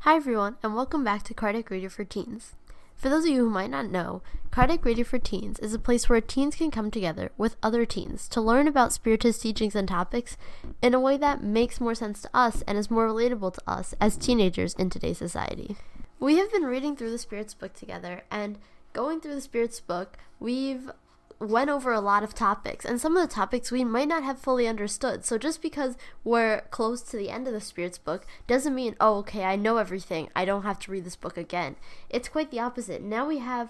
Hi everyone, and welcome back to Cardiac Radio for Teens. For those of you who might not know, Cardiac Radio for Teens is a place where teens can come together with other teens to learn about Spiritist teachings and topics in a way that makes more sense to us and is more relatable to us as teenagers in today's society. We have been reading through the Spirit's book together, and going through the Spirit's book, we've went over a lot of topics, and some of the topics we might not have fully understood. So just because we're close to the end of the Spirit's book doesn't mean, oh, okay, I know everything, I don't have to read this book again. It's quite the opposite. Now we have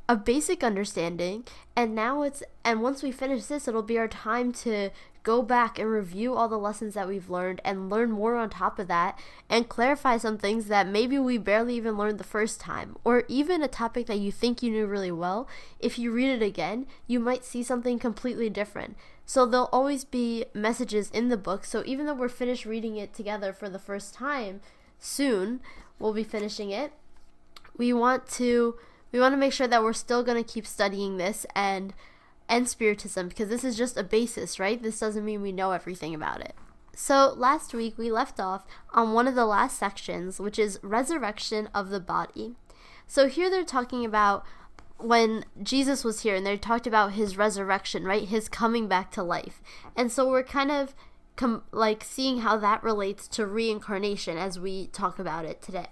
a basic understanding, and once we finish this, it'll be our time to go back and review all the lessons that we've learned and learn more on top of that and clarify some things that maybe we barely even learned the first time, or even a topic that you think you knew really well. If you read it again, you might see something completely different. So there'll always be messages in the book. So even though we're finished reading it together for the first time, soon we'll be finishing it, we want to make sure that we're still going to keep studying this and Spiritism, because this is just a basis, right? This doesn't mean we know everything about it. So last week we left off on one of the last sections, which is resurrection of the body. So here they're talking about when Jesus was here, and they talked about his resurrection, right? His coming back to life. And so we're kind of seeing how that relates to reincarnation as we talk about it today.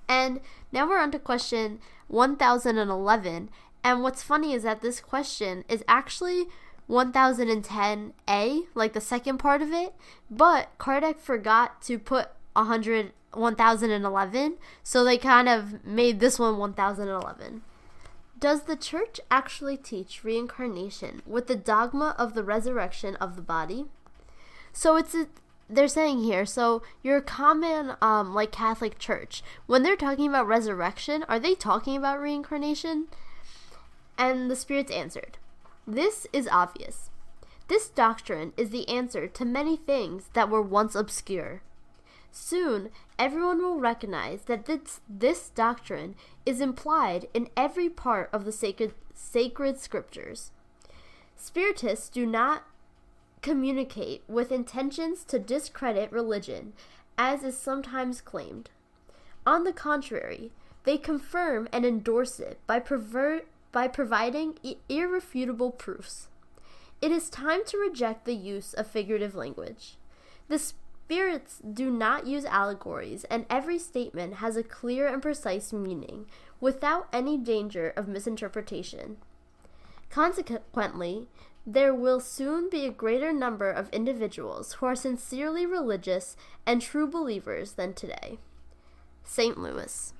And now we're on to question 1011. And what's funny is that this question is actually 1010A, like the second part of it, but Kardec forgot to put 1011, so they kind of made this one 1011. Does the Church actually teach reincarnation with the dogma of the resurrection of the body? So they're saying here, so your common, Catholic Church, when they're talking about resurrection, are they talking about reincarnation? And the Spirits answered, "This is obvious. This doctrine is the answer to many things that were once obscure. Soon, everyone will recognize that this doctrine is implied in every part of the sacred scriptures. Spiritists do not communicate with intentions to discredit religion, as is sometimes claimed. On the contrary, they confirm and endorse it by providing irrefutable proofs. It is time to reject the use of figurative language. The Spirits do not use allegories, and every statement has a clear and precise meaning, without any danger of misinterpretation. Consequently, there will soon be a greater number of individuals who are sincerely religious and true believers than today." St. Louis.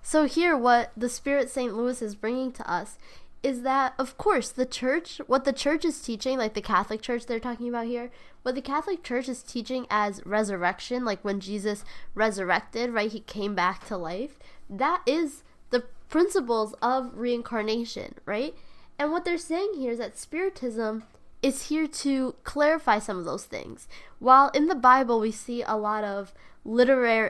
So here, what the Spirit St. Louis is bringing to us is that, of course, what the Church is teaching, like the Catholic Church they're talking about here, what the Catholic Church is teaching as resurrection, like when Jesus resurrected, right, he came back to life, that is the principles of reincarnation, right? And what they're saying here is that Spiritism is here to clarify some of those things. While in the Bible we see a lot of literary,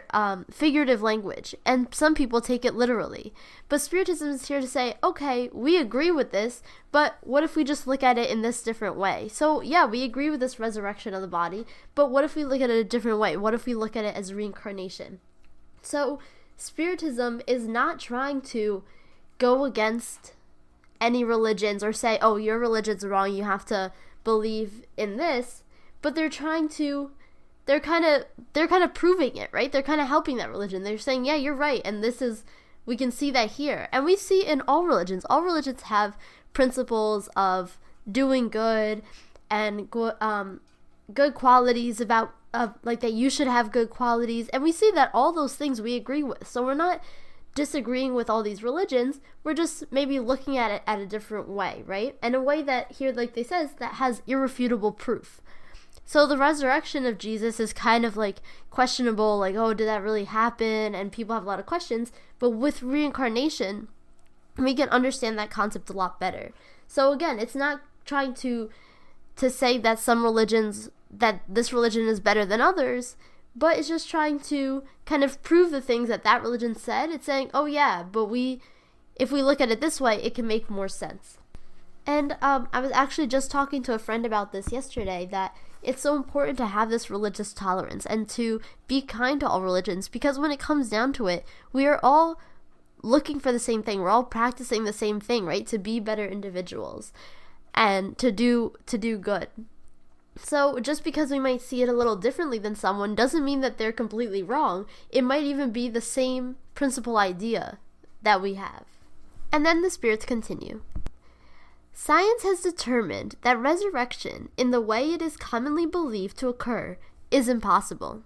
figurative language, and some people take it literally. But Spiritism is here to say, okay, we agree with this, but what if we just look at it in this different way? So yeah, we agree with this resurrection of the body, but what if we look at it a different way? What if we look at it as reincarnation? So Spiritism is not trying to go against any religions or say, oh, your religion's wrong, you have to believe in this, but they're kind of proving it, right? They're kind of helping that religion. They're saying, yeah, you're right, and we can see that here. And we see in all religions have principles of doing good and good qualities that you should have good qualities, and we see that all those things we agree with. So we're not disagreeing with all these religions, we're just maybe looking at it at a different way, right? And a way that here, like they says, that has irrefutable proof. So the resurrection of Jesus is kind of like questionable, like, oh, did that really happen? And people have a lot of questions, but with reincarnation, we can understand that concept a lot better. So again, it's not trying to say that that this religion is better than others, but it's just trying to kind of prove the things that religion said. It's saying, oh yeah, but if we look at it this way, it can make more sense. And I was actually just talking to a friend about this yesterday, that it's so important to have this religious tolerance and to be kind to all religions, because when it comes down to it, we are all looking for the same thing. We're all practicing the same thing, right? To be better individuals and to do good. So just because we might see it a little differently than someone doesn't mean that they're completely wrong. It might even be the same principal idea that we have. And then the spirits continue. Science has determined that resurrection, in the way it is commonly believed to occur, is impossible.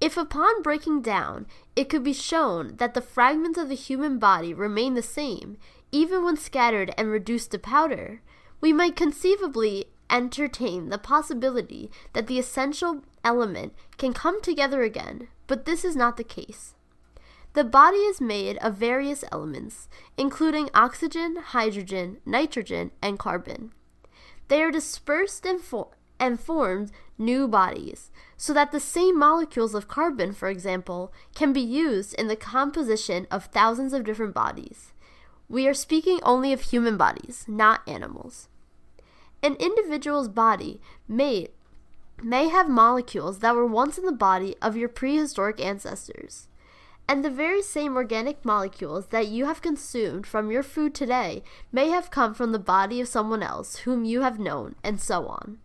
If upon breaking down, it could be shown that the fragments of the human body remain the same, even when scattered and reduced to powder, we might conceivably entertain the possibility that the essential element can come together again, but this is not the case. The body is made of various elements, including oxygen, hydrogen, nitrogen, and carbon. They are dispersed and formed new bodies, so that the same molecules of carbon, for example, can be used in the composition of thousands of different bodies. We are speaking only of human bodies, not animals. An individual's body may have molecules that were once in the body of your prehistoric ancestors. And the very same organic molecules that you have consumed from your food today may have come from the body of someone else whom you have known, and so on.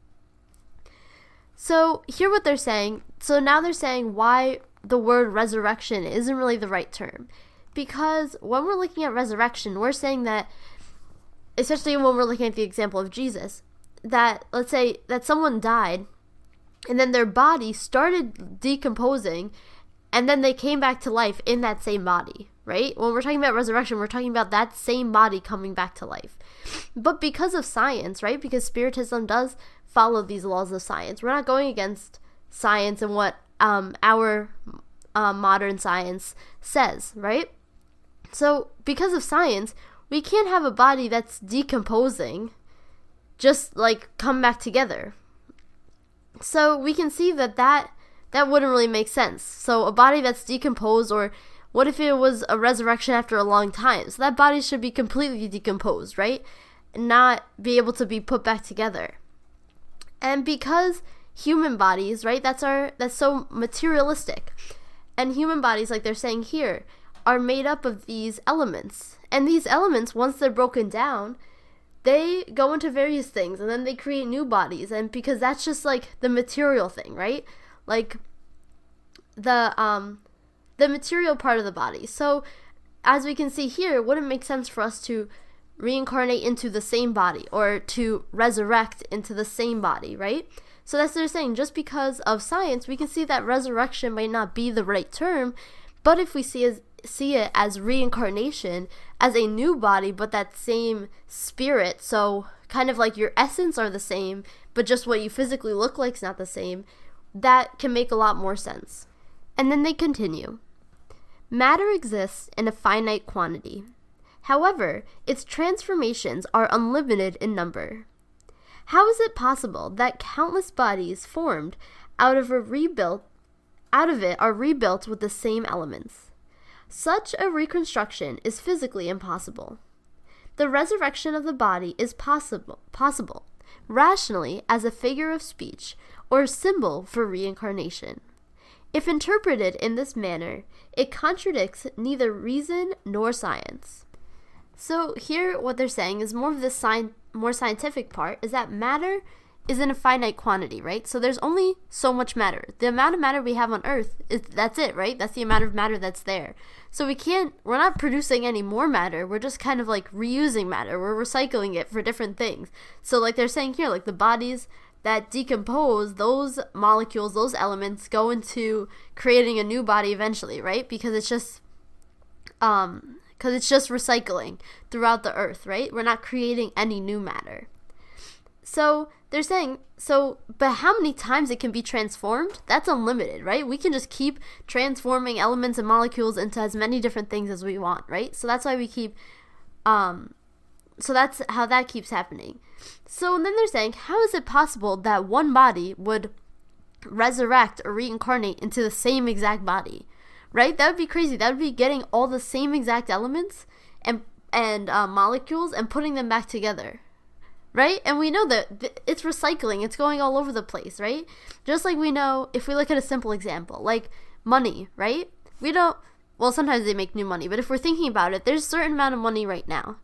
So hear what they're saying. So now they're saying why the word resurrection isn't really the right term. Because when we're looking at resurrection, we're saying that, especially when we're looking at the example of Jesus, that let's say that someone died and then their body started decomposing and then they came back to life in that same body, right? When we're talking about resurrection, we're talking about that same body coming back to life. But because of science, right? Because Spiritism does follow these laws of science. We're not going against science and what our modern science says, right? So because of science, we can't have a body that's decomposing just like come back together. So we can see that wouldn't really make sense. So a body that's decomposed, or what if it was a resurrection after a long time? So that body should be completely decomposed, right? And not be able to be put back together. And because human bodies, right, that's so materialistic. And human bodies, like they're saying here, are made up of these elements. And these elements, once they're broken down, they go into various things, and then they create new bodies. And because that's just like the material thing, right? Like the material part of the body. So as we can see here, it wouldn't make sense for us to reincarnate into the same body or to resurrect into the same body, right? So that's what they're saying. Just because of science, we can see that resurrection might not be the right term, but if we see it as reincarnation, as a new body, but that same spirit, so kind of like your essence are the same, but just what you physically look like is not the same, that can make a lot more sense. And then they continue. Matter exists in a finite quantity. However, its transformations are unlimited in number. How is it possible that countless bodies formed out of it are rebuilt with the same elements? Such a reconstruction is physically impossible. The resurrection of the body is possible, rationally, as a figure of speech or a symbol for reincarnation. If interpreted in this manner, it contradicts neither reason nor science. So here what they're saying is more of this more scientific part is that matter is in a finite quantity, right? So there's only so much matter. The amount of matter we have on Earth, that's it, right? That's the amount of matter that's there. So we're not producing any more matter. We're just kind of like reusing matter. We're recycling it for different things. So like they're saying here, like the bodies that decompose, those molecules, those elements go into creating a new body eventually, right? Because it's just recycling throughout the Earth, right? We're not creating any new matter. So they're saying, but how many times it can be transformed? That's unlimited, right? We can just keep transforming elements and molecules into as many different things as we want, right? So that's why we keep, so that's how that keeps happening. So and then they're saying, how is it possible that one body would resurrect or reincarnate into the same exact body, right? That would be crazy. That would be getting all the same exact elements and molecules and putting them back together, right? And we know that it's recycling. It's going all over the place, right? Just like we know, if we look at a simple example, like money, right? Well, sometimes they make new money, but if we're thinking about it, there's a certain amount of money right now.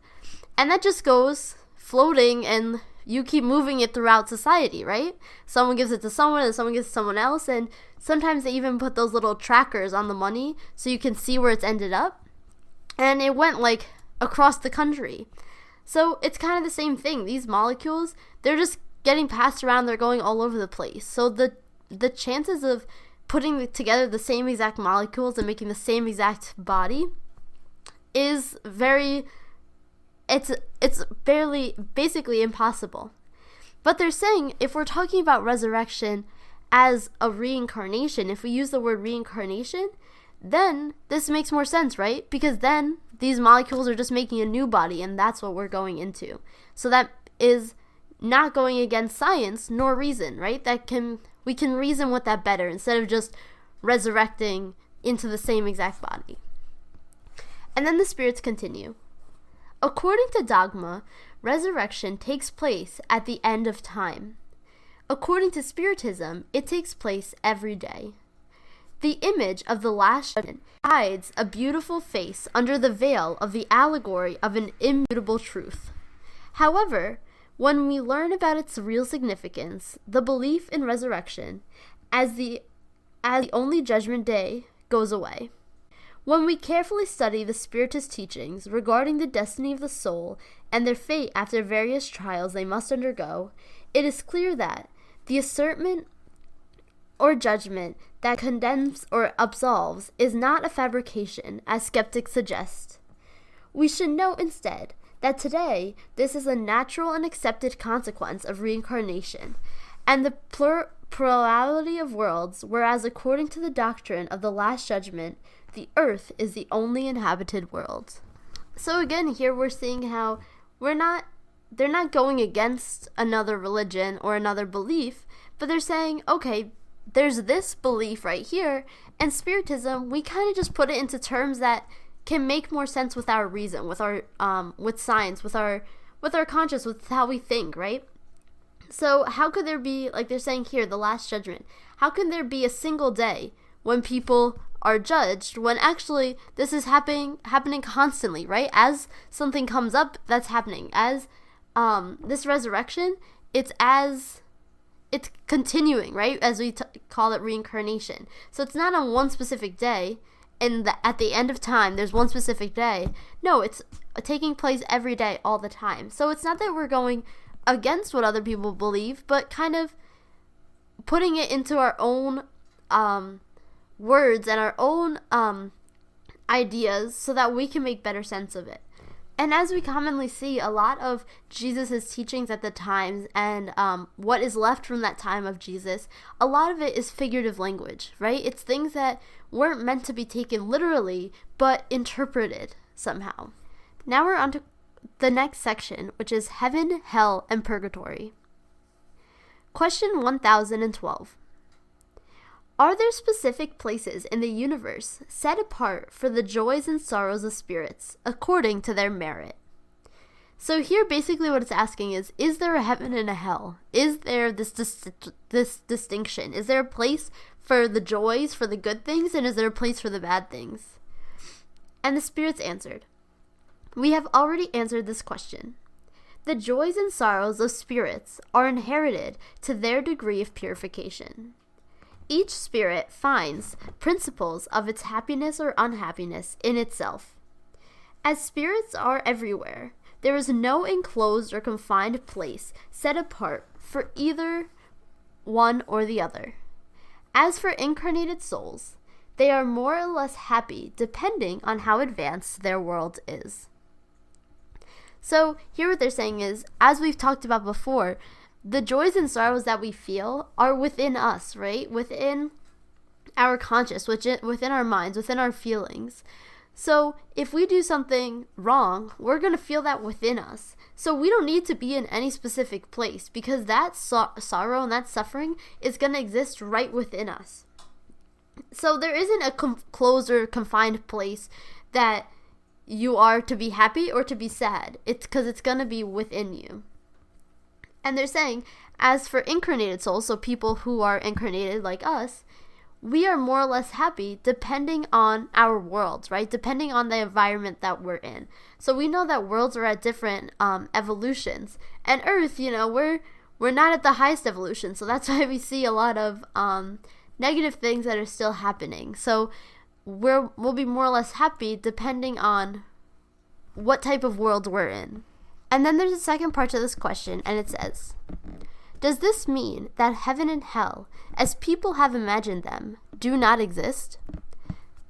And that just goes floating, and you keep moving it throughout society, right? Someone gives it to someone, and someone gives it to someone else, and sometimes they even put those little trackers on the money so you can see where it's ended up. And it went like across the country. So it's kind of the same thing. These molecules, they're just getting passed around. They're going all over the place. So the chances of putting together the same exact molecules and making the same exact body is it's basically impossible. But they're saying, if we're talking about resurrection as a reincarnation, if we use the word reincarnation, then this makes more sense, right? Because then these molecules are just making a new body, and that's what we're going into. So that is not going against science nor reason, right? We can reason with that better instead of just resurrecting into the same exact body. And then the spirits continue. According to dogma, resurrection takes place at the end of time. According to Spiritism, it takes place every day. The image of the Last Judgment hides a beautiful face under the veil of the allegory of an immutable truth. However, when we learn about its real significance, the belief in resurrection as the only judgment day goes away. When we carefully study the Spiritist teachings regarding the destiny of the soul and their fate after various trials they must undergo, it is clear that the assertion or judgment that condemns or absolves is not a fabrication, as skeptics suggest. We should note instead that today this is a natural and accepted consequence of reincarnation and the plurality of worlds, whereas according to the doctrine of the Last Judgment, the earth is the only inhabited world. So again, here we're seeing how they're not going against another religion or another belief, but they're saying, okay, there's this belief right here, and Spiritism, we kind of just put it into terms that can make more sense with our reason, with our with science, with our conscience, with how we think, right? So how could there be, like they're saying here, the Last Judgment, how can there be a single day when people are judged, when actually this is happening constantly, right? As something comes up, that's happening. As this resurrection, it's continuing, right? As we call it reincarnation. So it's not on one specific day, and at the end of time, there's one specific day. No, it's taking place every day, all the time. So it's not that we're going against what other people believe, but kind of putting it into our own words and our own ideas so that we can make better sense of it. And as we commonly see, a lot of Jesus' teachings at the times and what is left from that time of Jesus, a lot of it is figurative language, right? It's things that weren't meant to be taken literally, but interpreted somehow. Now we're on to the next section, which is Heaven, Hell, and Purgatory. Question 1012. Are there specific places in the universe set apart for the joys and sorrows of spirits according to their merit? So here basically what it's asking is there a heaven and a hell? Is there this distinction? Is there a place for the joys, for the good things, and is there a place for the bad things? And the spirits answered, we have already answered this question. The joys and sorrows of spirits are inherited to their degree of purification. Each spirit finds principles of its happiness or unhappiness in itself. As spirits are everywhere, there is no enclosed or confined place set apart for either one or the other. As for incarnated souls, they are more or less happy depending on how advanced their world is. So here what they're saying is, as we've talked about before, the joys and sorrows that we feel are within us, right? Within our conscious, within our minds, within our feelings. So if we do something wrong, we're going to feel that within us. So we don't need to be in any specific place because that sorrow and that suffering is going to exist right within us. So there isn't a closed or confined place that you are to be happy or to be sad. It's because it's going to be within you. And they're saying, as for incarnated souls, so people who are incarnated like us, we are more or less happy depending on our worlds, right? Depending on the environment that we're in. So we know that worlds are at different evolutions. And Earth, we're not at the highest evolution. So that's why we see a lot of negative things that are still happening. So we'll be more or less happy depending on what type of world we're in. And then there's a second part to this question, and it says, does this mean that heaven and hell, as people have imagined them, do not exist?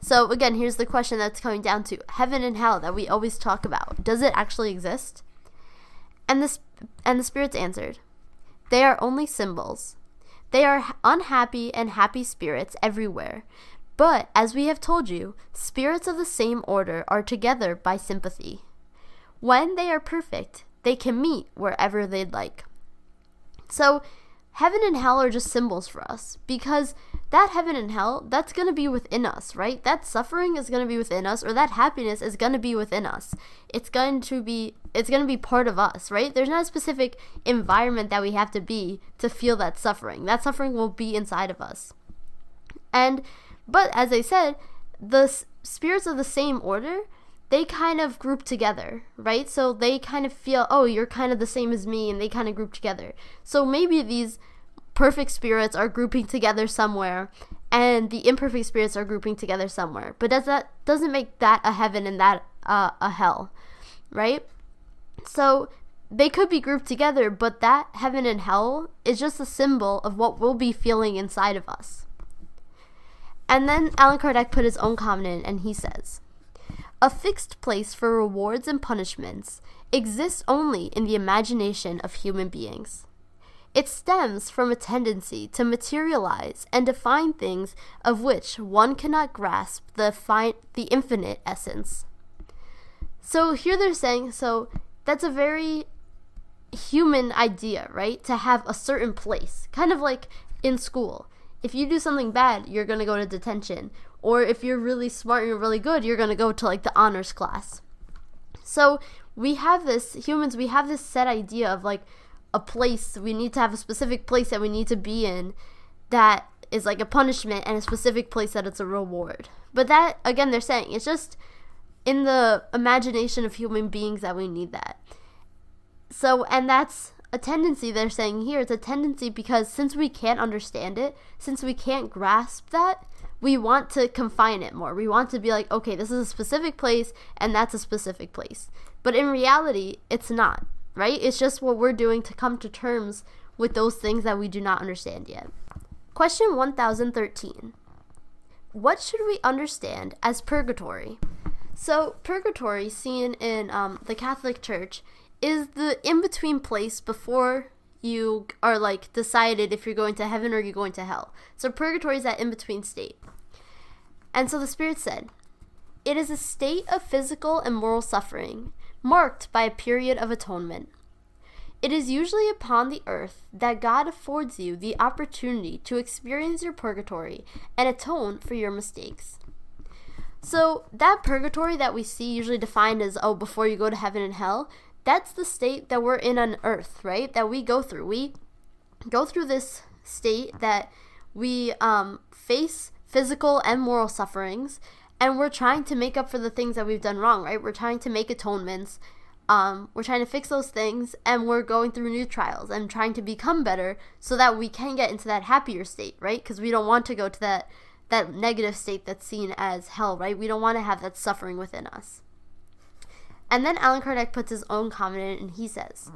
So again, here's the question that's coming down to heaven and hell that we always talk about. Does it actually exist? And the spirits answered, they are only symbols. They are unhappy and happy spirits everywhere. But as we have told you, spirits of the same order are together by sympathy. When they are perfect, they can meet wherever they'd like. So heaven and hell are just symbols for us, because that heaven and hell, that's going to be within us, right? That suffering is going to be within us, or that happiness is going to be within us. It's going to be part of us, right? There's not a specific environment that we have to be to feel that suffering. That suffering will be inside of us. But as I said, the spirits of the same order, they kind of group together, right? So they kind of feel, oh, you're kind of the same as me, and they kind of group together. So maybe these perfect spirits are grouping together somewhere, and the imperfect spirits are grouping together somewhere. But doesn't make that a heaven and that a hell, right? So they could be grouped together, but that heaven and hell is just a symbol of what we'll be feeling inside of us. And then Allan Kardec put his own comment in, and he says, a fixed place for rewards and punishments exists only in the imagination of human beings. It stems from a tendency to materialize and define things of which one cannot grasp the infinite essence. So here they're saying, so that's a very human idea, right? To have a certain place, kind of like in school. If you do something bad, you're going to go to detention. Or if you're really smart and you're really good, you're going to go to like the honors class. So we have this set idea of like a place. We need to have a specific place that we need to be in that is like a punishment, and a specific place that it's a reward. But that, again, they're saying it's just in the imagination of human beings that we need that. So, and that's a tendency they're saying here. It's a tendency because since we can't understand it, since we can't grasp that, we want to confine it more. We want to be like, okay, this is a specific place and that's a specific place. But in reality, it's not, right? It's just what we're doing to come to terms with those things that we do not understand yet. Question 1013. What should we understand as purgatory? So purgatory, seen in the Catholic Church, is the in-between place before you are like decided if you're going to heaven or you're going to hell. So purgatory is that in-between state. And so the Spirit said, it is a state of physical and moral suffering, marked by a period of atonement. It is usually upon the earth that God affords you the opportunity to experience your purgatory and atone for your mistakes. So that purgatory that we see usually defined as, oh, before you go to heaven and hell, that's the state that we're in on earth, right? That we go through. We go through this state that we face physical and moral sufferings, and we're trying to make up for the things that we've done wrong, right? We're trying to make atonements. We're trying to fix those things, and we're going through new trials and trying to become better so that we can get into that happier state, right? Because we don't want to go to that negative state that's seen as hell, right? We don't want to have that suffering within us. And then Allan Kardec puts his own comment in, and he says,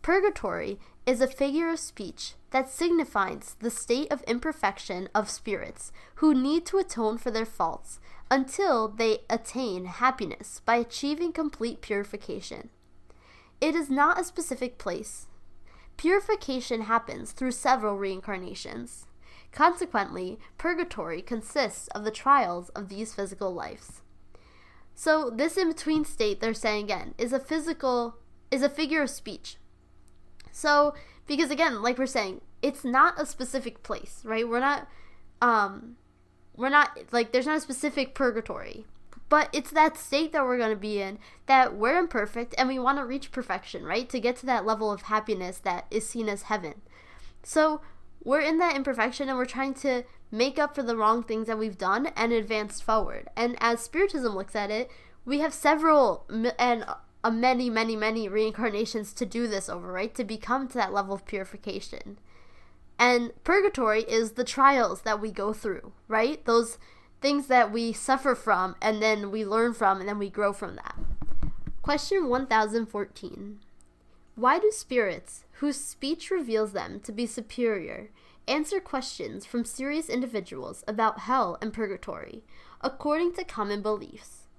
purgatory is a figure of speech that signifies the state of imperfection of spirits who need to atone for their faults until they attain happiness by achieving complete purification. It is not a specific place. Purification happens through several reincarnations. Consequently, purgatory consists of the trials of these physical lives. So this in-between state, they're saying again, is a figure of speech. So, because again, like we're saying, it's not a specific place, right? We're not, like, there's not a specific purgatory. But it's that state that we're going to be in, that we're imperfect and we want to reach perfection, right? To get to that level of happiness that is seen as heaven. So we're in that imperfection and we're trying to make up for the wrong things that we've done and advance forward. And as Spiritism looks at it, we have several and many reincarnations to do this over, right? To become to that level of purification. And purgatory is the trials that we go through, right? Those things that we suffer from and then we learn from and then we grow from that. Question 1014. Why do spirits, whose speech reveals them to be superior, answer questions from serious individuals about hell and purgatory, according to common beliefs?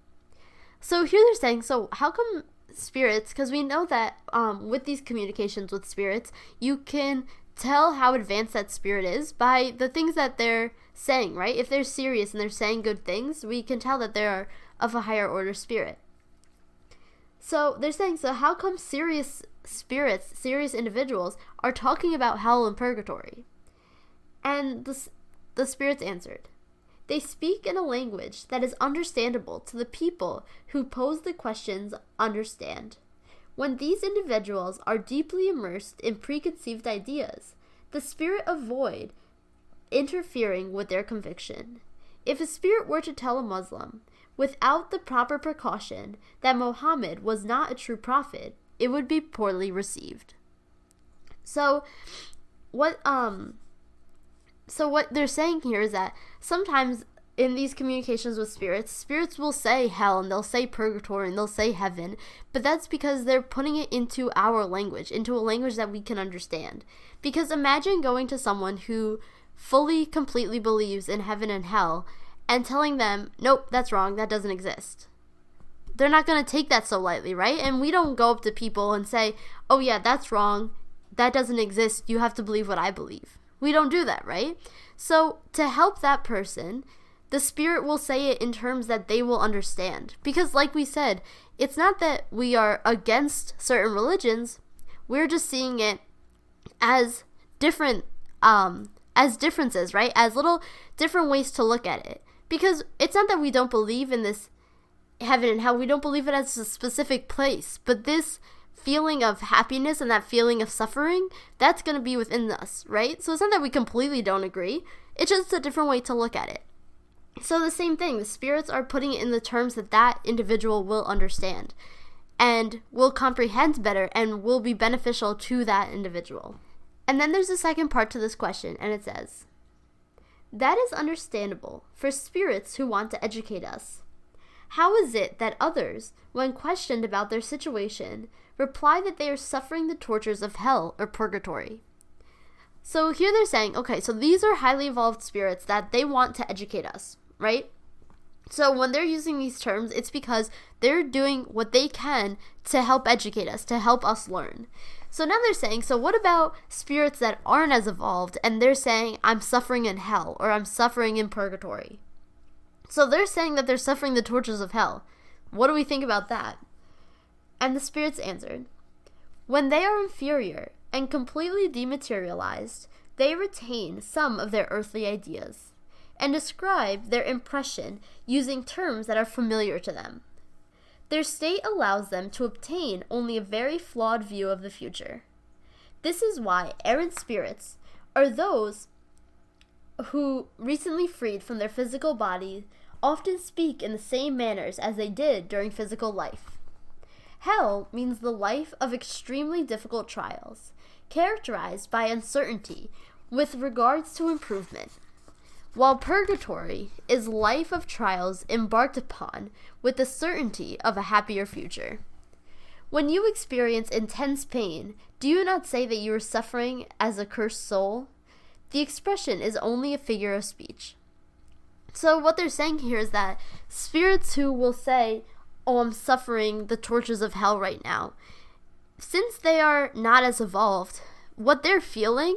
So here they're saying, so how come spirits, because we know that with these communications with spirits, you can tell how advanced that spirit is by the things that they're saying, right? If they're serious and they're saying good things, we can tell that they're of a higher order spirit. So they're saying, so how come serious spirits, serious individuals, are talking about hell and purgatory? And the spirits answered, they speak in a language that is understandable to the people who pose the questions understand. When these individuals are deeply immersed in preconceived ideas, the spirit avoid interfering with their conviction. If a spirit were to tell a Muslim, without the proper precaution, that Muhammad was not a true prophet, it would be poorly received. So what they're saying here is that sometimes in these communications with spirits will say hell and they'll say purgatory and they'll say heaven, but that's because they're putting it into our language, into a language that we can understand. Because imagine going to someone who fully, completely believes in heaven and hell and telling them, nope, that's wrong, that doesn't exist. They're not going to take that so lightly, right? And we don't go up to people and say, oh yeah, that's wrong, that doesn't exist, you have to believe what I believe. We don't do that, right? So to help that person, the spirit will say it in terms that they will understand. Because like we said, it's not that we are against certain religions, we're just seeing it as different, as differences, right? As little different ways to look at it. Because it's not that we don't believe in this heaven and hell, we don't believe it as a specific place, but this feeling of happiness and that feeling of suffering, that's going to be within us, right? So it's not that we completely don't agree, it's just a different way to look at it. So the same thing, the spirits are putting it in the terms that that individual will understand and will comprehend better and will be beneficial to that individual. And then there's a second part to this question, and it says, that is understandable for spirits who want to educate us. How is it that others, when questioned about their situation, reply that they are suffering the tortures of hell or purgatory? So here they're saying, okay, so these are highly evolved spirits that they want to educate us, right? So when they're using these terms, it's because they're doing what they can to help educate us, to help us learn. So now they're saying, so what about spirits that aren't as evolved and they're saying, I'm suffering in hell or I'm suffering in purgatory? So they're saying that they're suffering the tortures of hell. What do we think about that? And the spirits answered, when they are inferior and completely dematerialized, they retain some of their earthly ideas and describe their impression using terms that are familiar to them. Their state allows them to obtain only a very flawed view of the future. This is why errant spirits are those who, recently freed from their physical body, often speak in the same manners as they did during physical life. Hell means the life of extremely difficult trials, characterized by uncertainty with regards to improvement, while purgatory is life of trials embarked upon with the certainty of a happier future. When you experience intense pain, do you not say that you are suffering as a cursed soul? The expression is only a figure of speech. So what they're saying here is that spirits who will say, oh, I'm suffering the tortures of hell right now, since they are not as evolved, what they're feeling,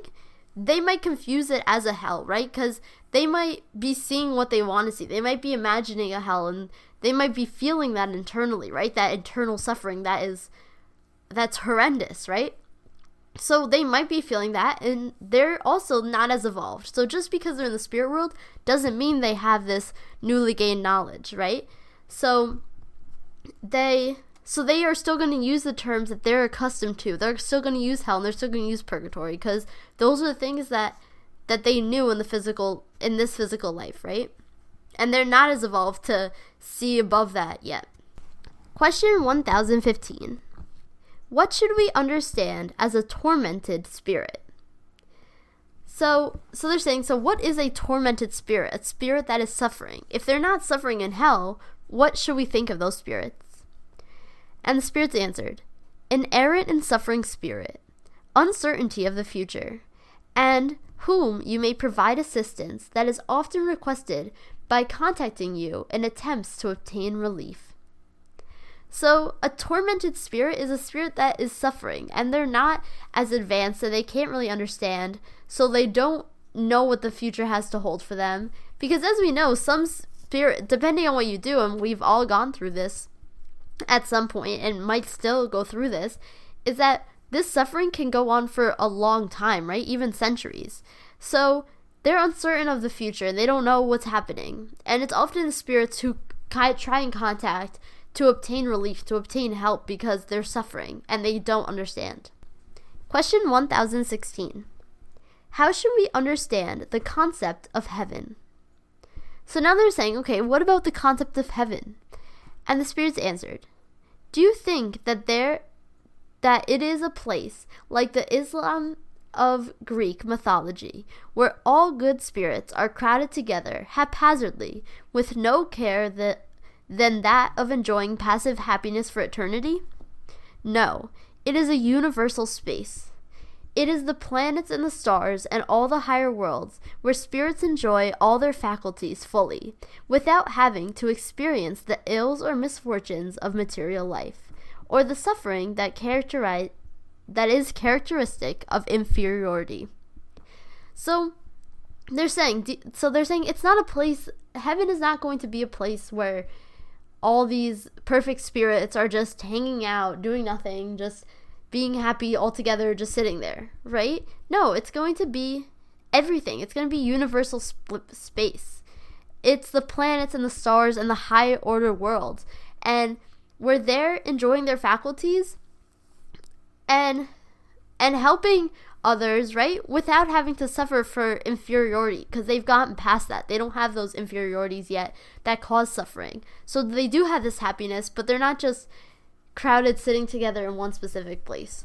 they might confuse it as a hell, right? Because they might be seeing what they want to see. They might be imagining a hell, and they might be feeling that internally, right? That internal suffering that's horrendous, right? So they might be feeling that, and they're also not as evolved. So just because they're in the spirit world doesn't mean they have this newly gained knowledge, right? So they are still going to use the terms that they're accustomed to. They're still going to use hell, and they're still going to use purgatory, because those are the things that they knew in this physical life, right? And they're not as evolved to see above that yet. Question 1015. What should we understand as a tormented spirit? So they're saying, so what is a tormented spirit? A spirit that is suffering. If they're not suffering in hell, what should we think of those spirits? And the spirits answered, an errant and suffering spirit, uncertainty of the future, and whom you may provide assistance that is often requested by contacting you in attempts to obtain relief. So a tormented spirit is a spirit that is suffering, and they're not as advanced, so they can't really understand, so they don't know what the future has to hold for them. Because as we know, some spirit, depending on what you do, and we've all gone through this at some point and might still go through this, is that this suffering can go on for a long time, right? Even centuries. So they're uncertain of the future, and they don't know what's happening. And it's often the spirits who try and contact to obtain relief, to obtain help, because they're suffering and they don't understand. Question 1016. How should we understand the concept of heaven? So now they're saying, okay, what about the concept of heaven? And the spirits answered, do you think that it is a place like the Islam of Greek mythology, where all good spirits are crowded together haphazardly with no care than that of enjoying passive happiness for eternity? No, it is a universal space. It is the planets and the stars and all the higher worlds where spirits enjoy all their faculties fully, without having to experience the ills or misfortunes of material life, or the suffering that is characteristic of inferiority. So they're saying it's not a place, heaven is not going to be a place where all these perfect spirits are just hanging out, doing nothing, just being happy all together, just sitting there, right? No, it's going to be everything. It's going to be universal space. It's the planets and the stars and the high order worlds. And where they're enjoying their faculties and helping others, right, without having to suffer for inferiority, because they've gotten past that. They don't have those inferiorities yet that cause suffering. So they do have this happiness, but they're not just crowded sitting together in one specific place.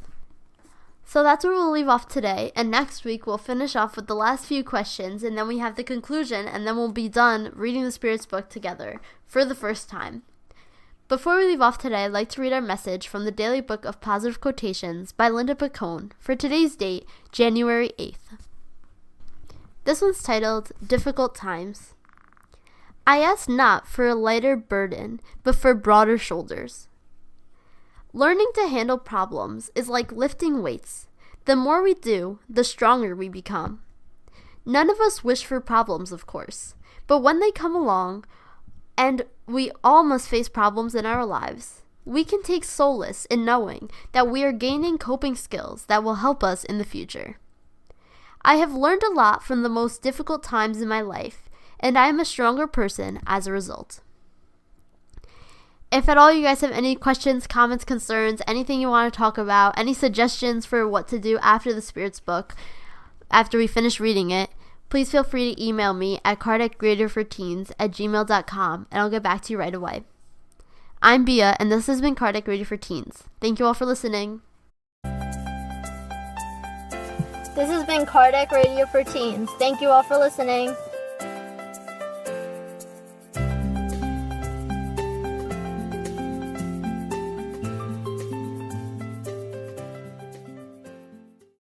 So that's where we'll leave off today, and next week we'll finish off with the last few questions, and then we have the conclusion, and then we'll be done reading the Spirit's book together for the first time. Before we leave off today, I'd like to read our message from the Daily Book of Positive Quotations by Linda Picone for today's date, January 8th. This one's titled, Difficult Times. I ask not for a lighter burden, but for broader shoulders. Learning to handle problems is like lifting weights. The more we do, the stronger we become. None of us wish for problems, of course, but when they come along, and we all must face problems in our lives, we can take solace in knowing that we are gaining coping skills that will help us in the future. I have learned a lot from the most difficult times in my life, and I am a stronger person as a result. If at all you guys have any questions, comments, concerns, anything you want to talk about, any suggestions for what to do after the Spirit's book, after we finish reading it, please feel free to email me at kardecreatorforteens@gmail.com, and I'll get back to you right away. I'm Bia, and this has been Kardec Radio for Teens. Thank you all for listening. This has been Kardec Radio for Teens. Thank you all for listening.